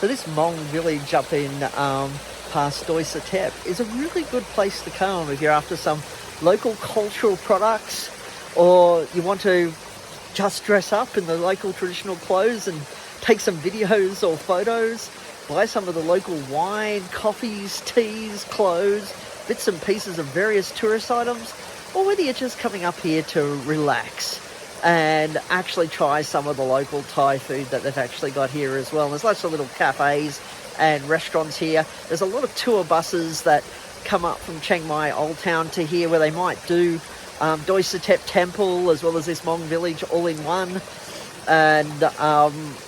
So this Mong village up in past Doi is a really good place to come if you're after some local cultural products, or you want to just dress up in the local traditional clothes and take some videos or photos, buy some of the local wine, coffees, teas, clothes, bits and pieces of various tourist items, or whether you're just coming up here to relax and actually try some of the local Thai food that they've actually got here as well. And there's lots of little cafes and restaurants here. There's a lot of tour buses that come up from Chiang Mai Old Town to here, where they might do Doi Temple as well as this Mong village all in one. And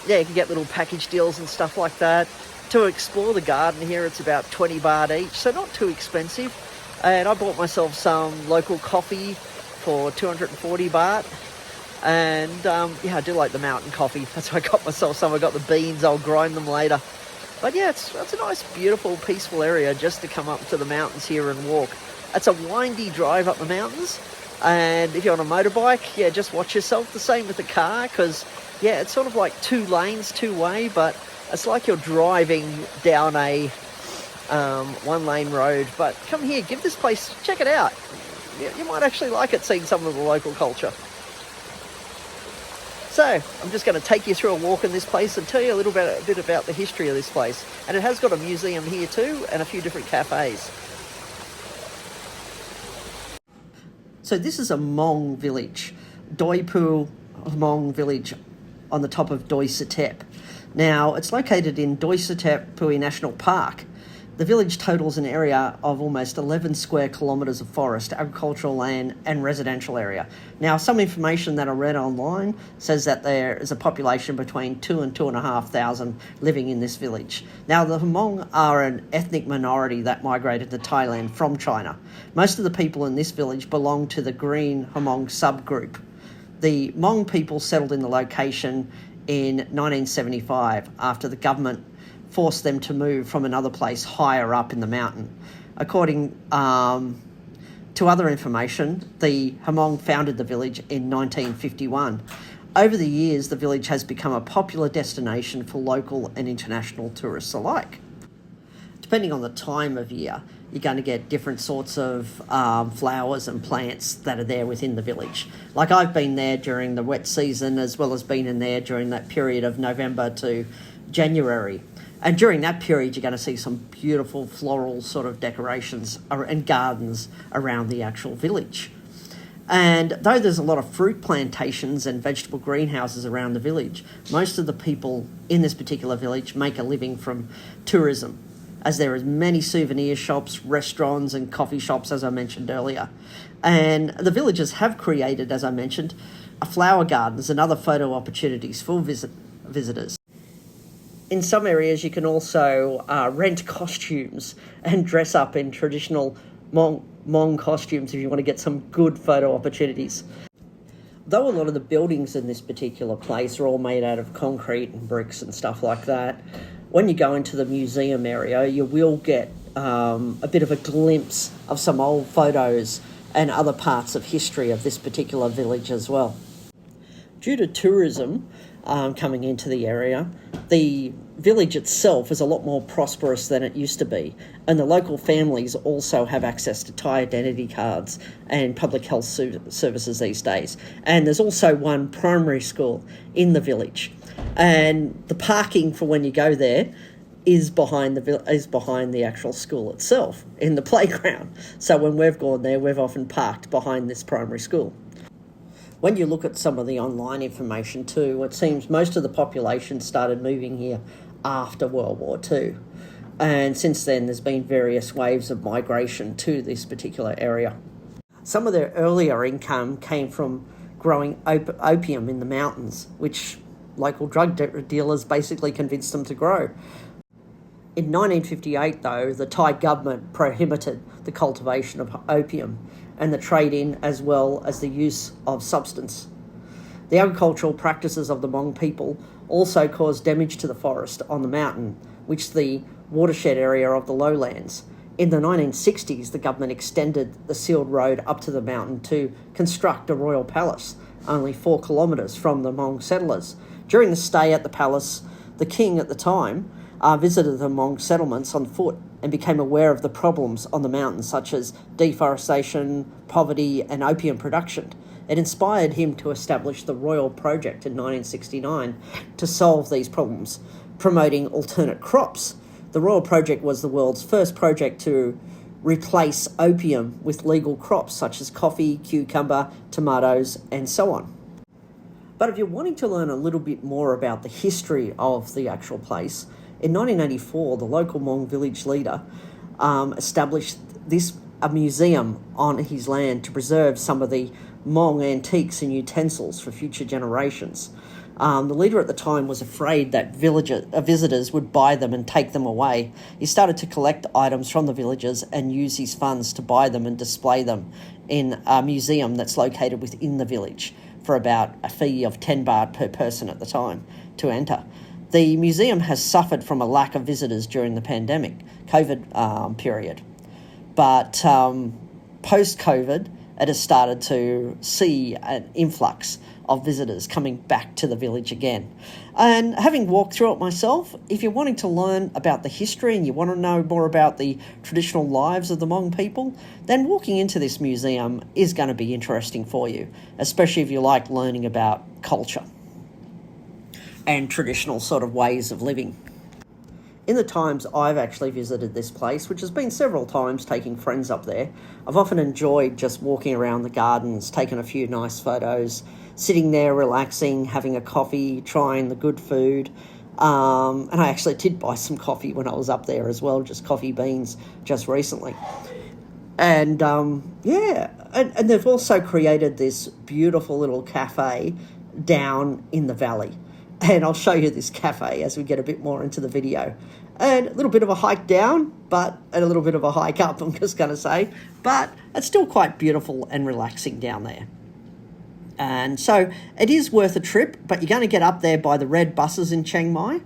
yeah, you can get little package deals and stuff like that. To explore the garden here, it's about 20 baht each, so not too expensive. And I bought myself some local coffee for 240 baht. And yeah, I do like the mountain coffee. That's why I got myself some. I got the beans, I'll grind them later. But yeah, it's a nice, beautiful, peaceful area just to come up to the mountains here and walk. It's a windy drive up the mountains. And if you're on a motorbike, yeah, just watch yourself. The same with the car, because yeah, it's sort of like 2 lanes, 2-way, but it's like you're driving down a 1-lane road. But come here, give this place, check it out. You might actually like it, seeing some of the local culture. So I'm just going to take you through a walk in this place and tell you a bit about the history of this place. And it has got a museum here too, and a few different cafes. So this is a Mong village, Doi Pui Hmong village on the top of Doi Satep. Now, it's located in Doi Pui National Park. The village totals an area of almost 11 square kilometres of forest, agricultural land and residential area. Now, some information that I read online says that there is a population between 2 and 2,500 living in this village. Now, the Hmong are an ethnic minority that migrated to Thailand from China. Most of the people in this village belong to the Green Hmong subgroup. The Mong people settled in the location in 1975 after the government forced them to move from another place higher up in the mountain. According to other information, the Hmong founded the village in 1951. Over the years, the village has become a popular destination for local and international tourists alike. Depending on the time of year, you're going to get different sorts of flowers and plants that are there within the village. Like, I've been there during the wet season, as well as been in there during that period of November to January. And during that period, you're going to see some beautiful floral sort of decorations and gardens around the actual village. And though there's a lot of fruit plantations and vegetable greenhouses around the village, most of the people in this particular village make a living from tourism, as there are many souvenir shops, restaurants and coffee shops, as I mentioned earlier. And the villagers have created, as I mentioned, flower gardens and other photo opportunities for visitors. In some areas, you can also rent costumes and dress up in traditional Mong costumes if you want to get some good photo opportunities. Though a lot of the buildings in this particular place are all made out of concrete and bricks and stuff like that, when you go into the museum area, you will get a bit of a glimpse of some old photos and other parts of history of this particular village as well. Due to tourism coming into the area, the village itself is a lot more prosperous than it used to be, and the local families also have access to Thai identity cards and public health services these days. And there's also one primary school in the village, and the parking for when you go there is behind the actual school itself in the playground. So when we've gone there, we've often parked behind this primary school. When you look at some of the online information too, it seems most of the population started moving here after World War II. And since then, there's been various waves of migration to this particular area. Some of their earlier income came from growing opium in the mountains, which local drug dealers basically convinced them to grow. In 1958, though, the Thai government prohibited the cultivation of opium and the trade in, as well as the use of substance. The agricultural practices of the Mong people also caused damage to the forest on the mountain, which is the watershed area of the lowlands. In the 1960s, the government extended the sealed road up to the mountain to construct a royal palace, only 4 kilometres from the Mong settlers. During the stay at the palace, the king at the time visited the Mong settlements on foot and became aware of the problems on the mountains, such as deforestation, poverty, and opium production. It inspired him to establish the Royal Project in 1969 to solve these problems, promoting alternate crops. The Royal Project was the world's first project to replace opium with legal crops such as coffee, cucumber, tomatoes, and so on. But if you're wanting to learn a little bit more about the history of the actual place, in 1984, the local Hmong village leader established a museum on his land to preserve some of the Hmong antiques and utensils for future generations. The leader at the time was afraid that visitors would buy them and take them away. He started to collect items from the villagers and use his funds to buy them and display them in a museum that's located within the village for about a fee of 10 baht per person at the time to enter. The museum has suffered from a lack of visitors during the pandemic, COVID period. But post-COVID, it has started to see an influx of visitors coming back to the village again. And having walked through it myself, if you're wanting to learn about the history and you want to know more about the traditional lives of the Hmong people, then walking into this museum is going to be interesting for you, especially if you like learning about culture and traditional sort of ways of living. In the times I've actually visited this place, which has been several times taking friends up there, I've often enjoyed just walking around the gardens, taking a few nice photos, sitting there relaxing, having a coffee, trying the good food. And I actually did buy some coffee when I was up there as well, just coffee beans just recently. And and they've also created this beautiful little cafe down in the valley. And I'll show you this cafe as we get a bit more into the video. And a little bit of a hike down, and a little bit of a hike up, I'm just going to say. But it's still quite beautiful and relaxing down there. And so it is worth a trip, but you're going to get up there by the red buses in Chiang Mai,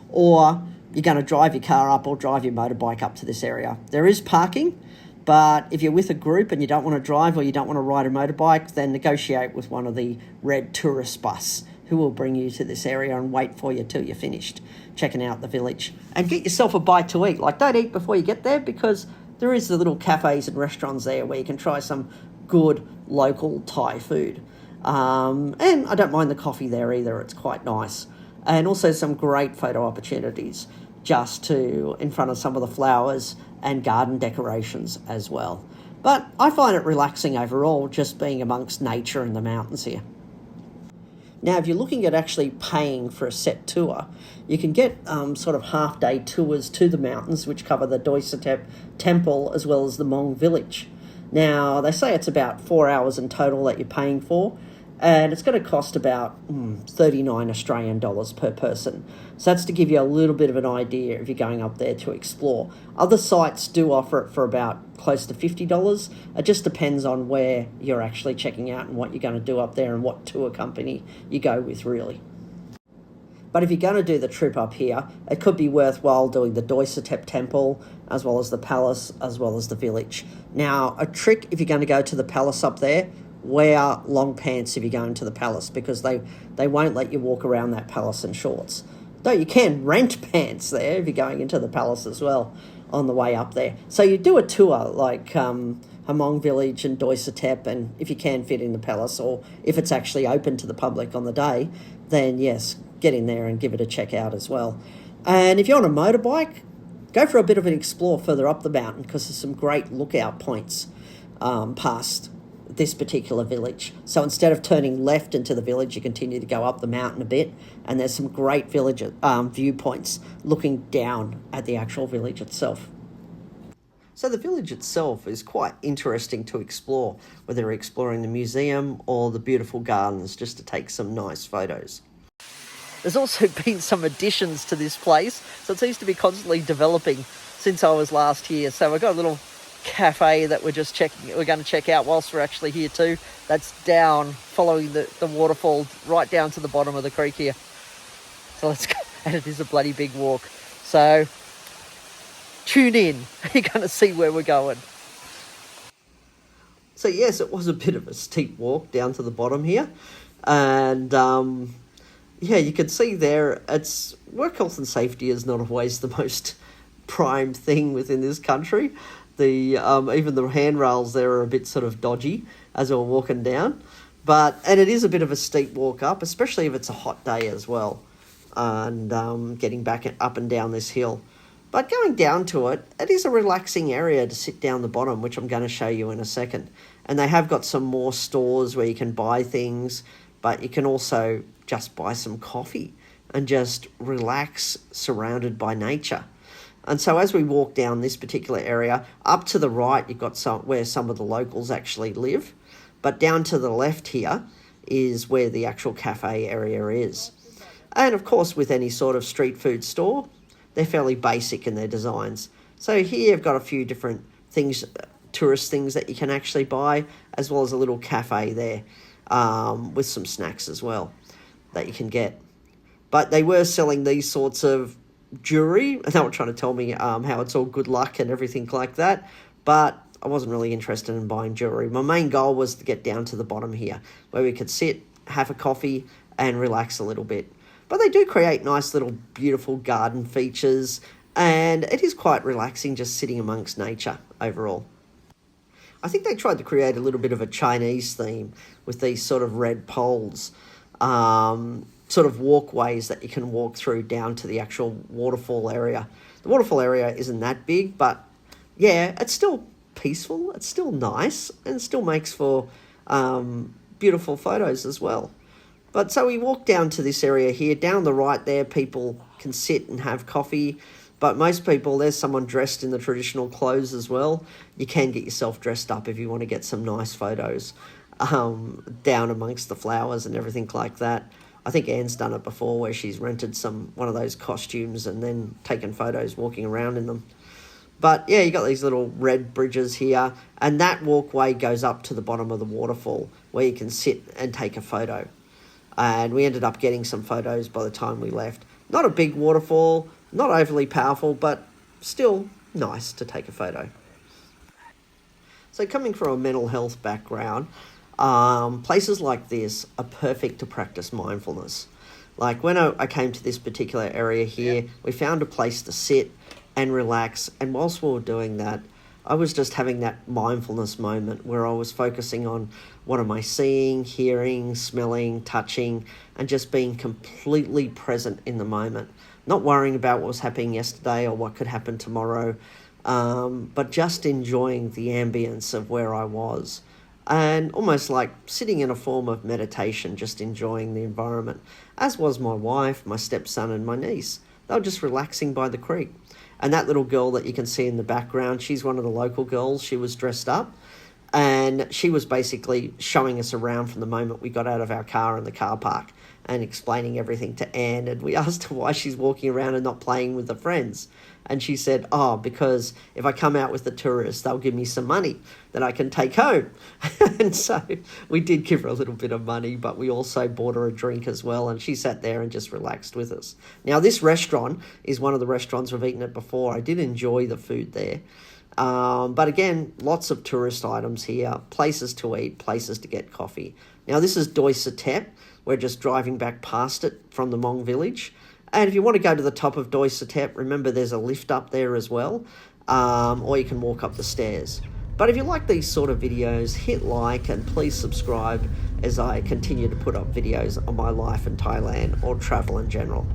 or you're going to drive your car up or drive your motorbike up to this area. There is parking, but if you're with a group and you don't want to drive or you don't want to ride a motorbike, then negotiate with one of the red tourist bus who will bring you to this area and wait for you till you're finished checking out the village. And get yourself a bite to eat. Like, don't eat before you get there, because there is the little cafes and restaurants there where you can try some good local Thai food. And I don't mind the coffee there either. It's quite nice. And also some great photo opportunities just in front of some of the flowers and garden decorations as well. But I find it relaxing overall, just being amongst nature and the mountains here. Now, if you're looking at actually paying for a set tour, you can get sort of half-day tours to the mountains, which cover the Doi temple as well as the Mong village. Now, they say it's about 4 hours in total that you're paying for, and it's going to cost about 39 Australian dollars per person. So that's to give you a little bit of an idea if you're going up there to explore. Other sites do offer it for about close to $50. It just depends on where you're actually checking out and what you're going to do up there and what tour company you go with, really. But if you're going to do the trip up here, it could be worthwhile doing the Doi temple, as well as the palace, as well as the village. Now, a trick if you're going to go to the palace up there, wear long pants if you're going to the palace, because they won't let you walk around that palace in shorts. Though you can rent pants there if you're going into the palace as well on the way up there. So you do a tour like Hmong village and Doi Satep, and if you can fit in the palace, or if it's actually open to the public on the day, then yes, get in there and give it a check out as well. And if you're on a motorbike, go for a bit of an explore further up the mountain, because there's some great lookout points past this particular village. So instead of turning left into the village, you continue to go up the mountain a bit, and there's some great village viewpoints looking down at the actual village itself. So the village itself is quite interesting to explore, whether you're exploring the museum or the beautiful gardens, just to take some nice photos. There's also been some additions to this place, so it seems to be constantly developing since I was last here. So we've got a little cafe that we're going to check out whilst we're actually here too. That's down, following the waterfall right down to the bottom of the creek here. So let's go, and it is a bloody big walk. So tune in, you're going to see where we're going. So yes, it was a bit of a steep walk down to the bottom here, and Yeah, you can see there, it's work health and safety is not always the most prime thing within this country. The even the handrails there are a bit sort of dodgy as we're walking down, and it is a bit of a steep walk up, especially if it's a hot day as well, and getting back up and down this hill. But going down to it, it is a relaxing area to sit down the bottom, which I'm going to show you in a second. And they have got some more stores where you can buy things, but you can also just buy some coffee and just relax surrounded by nature. And so as we walk down this particular area, up to the right, you've got where some of the locals actually live. But down to the left here is where the actual cafe area is. And of course, with any sort of street food store, they're fairly basic in their designs. So here you've got a few different things, tourist things that you can actually buy, as well as a little cafe there with some snacks as well that you can get. But they were selling these sorts of jewelry, and they were trying to tell me how it's all good luck and everything like that. But I wasn't really interested in buying jewelry. My main goal was to get down to the bottom here, where we could sit, have a coffee, and relax a little bit. But they do create nice little beautiful garden features, and it is quite relaxing just sitting amongst nature overall. I think they tried to create a little bit of a Chinese theme with these sort of red poles, sort of walkways that you can walk through down to the actual waterfall area. The waterfall area isn't that big, but yeah, it's still peaceful, it's still nice, and it still makes for beautiful photos as well. But so we walk down to this area here. Down the right there, people can sit and have coffee. But most people, there's someone dressed in the traditional clothes as well. You can get yourself dressed up if you want to get some nice photos down amongst the flowers and everything like that. I think Anne's done it before where she's rented one of those costumes and then taken photos walking around in them. But yeah, you got these little red bridges here. And that walkway goes up to the bottom of the waterfall where you can sit and take a photo. And we ended up getting some photos by the time we left. Not a big waterfall, not overly powerful, but still nice to take a photo. So coming from a mental health background, places like this are perfect to practice mindfulness. Like when I came to this particular area here, we found a place to sit and relax. And whilst we were doing that, I was just having that mindfulness moment where I was focusing on what am I seeing, hearing, smelling, touching, and just being completely present in the moment. Not worrying about what was happening yesterday or what could happen tomorrow, but just enjoying the ambience of where I was. And almost like sitting in a form of meditation, just enjoying the environment, as was my wife, my stepson, and my niece. They were just relaxing by the creek. And that little girl that you can see in the background, she's one of the local girls. She was dressed up, and she was basically showing us around from the moment we got out of our car in the car park and explaining everything to Anne. And we asked her why she's walking around and not playing with the friends. And she said, because if I come out with the tourists, they'll give me some money that I can take home. And so we did give her a little bit of money, but we also bought her a drink as well. And she sat there and just relaxed with us. Now, this restaurant is one of the restaurants we've eaten at before. I did enjoy the food there. But again, lots of tourist items here, places to eat, places to get coffee. Now, this is Doi Pui. We're just driving back past it from the Mong village. And if you want to go to the top of Doi Pui, remember there's a lift up there as well, or you can walk up the stairs. But if you like these sort of videos, hit like and please subscribe as I continue to put up videos on my life in Thailand or travel in general.